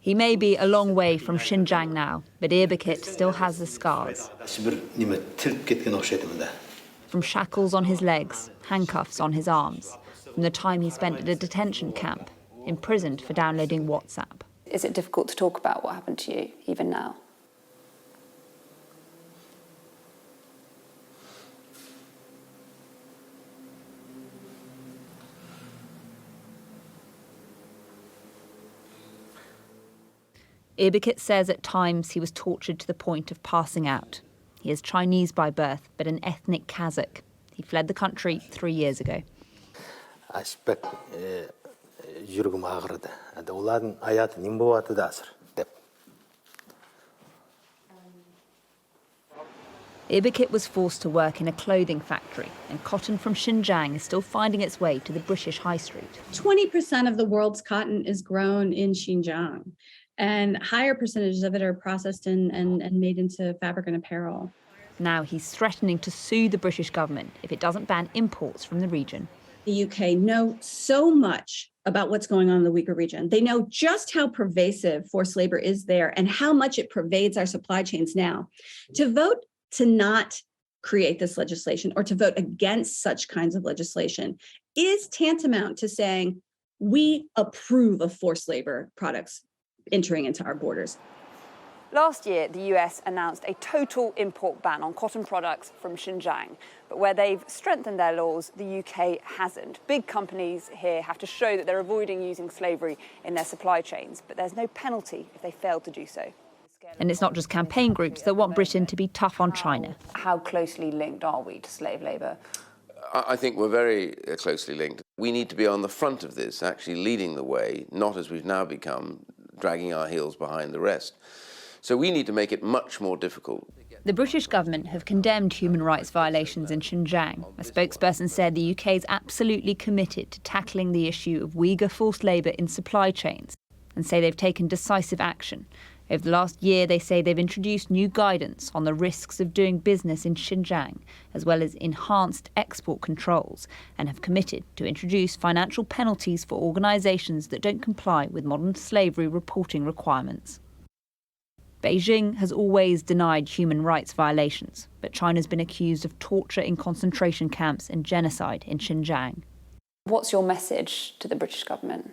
He may be a long way from Xinjiang now, but Erbakit still has the scars. From shackles on his legs, handcuffs on his arms, from the time he spent at a detention camp, imprisoned for downloading WhatsApp. Is it difficult to talk about what happened to you, even now? Erbakit says at times he was tortured to the point of passing out. He is Chinese by birth, but an ethnic Kazakh. He fled the country 3 years ago. Erbakit was forced to work in a clothing factory, and cotton from Xinjiang is still finding its way to the British high street. 20% of the world's cotton is grown in Xinjiang, and higher percentages of it are processed and made into fabric and apparel. Now he's threatening to sue the British government if it doesn't ban imports from the region. The UK know so much about what's going on in the Uyghur region. They know just how pervasive forced labor is there and how much it pervades our supply chains now. To vote to not create this legislation or to vote against such kinds of legislation is tantamount to saying we approve of forced labor products entering into our borders. Last year, the US announced a total import ban on cotton products from Xinjiang. But where they've strengthened their laws, the UK hasn't. Big companies here have to show that they're avoiding using slavery in their supply chains, but there's no penalty if they fail to do so. And it's not just campaign groups that want Britain to be tough on China. How closely linked are we to slave labour? I think we're very closely linked. We need to be on the front of this, actually leading the way, not as we've now become, dragging our heels behind the rest. So we need to make it much more difficult. The British government have condemned human rights violations in Xinjiang. A spokesperson said the UK is absolutely committed to tackling the issue of Uyghur forced labour in supply chains and say they've taken decisive action. Over the last year, they say they've introduced new guidance on the risks of doing business in Xinjiang, as well as enhanced export controls, and have committed to introduce financial penalties for organisations that don't comply with modern slavery reporting requirements. Beijing has always denied human rights violations, but China's been accused of torture in concentration camps and genocide in Xinjiang. What's your message to the British government?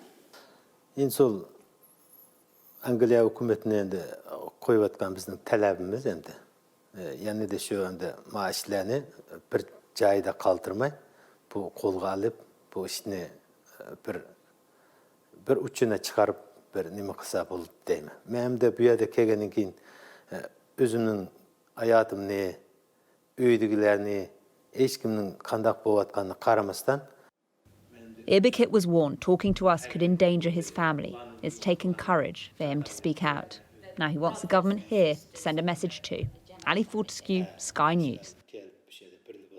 Angliya hükümetine endi koyup atkan bizning talabimiz endi yani de şu endi maaşlarını bir joyda qoldirmay bu qo'lga olib bu ishni bir uchuna chiqarib bir nima qilsa bo'ladi deyman. Men de bu yerda kelgandan keyin o'zimning hayotimni, uydagilarni, hech kimning qanday bo'layotganini qaramasdan. Erbakit was warned talking to us could endanger his family. It's taken courage for him to speak out. Now he wants the government here to send a message to. Ali Fortescue, Sky News.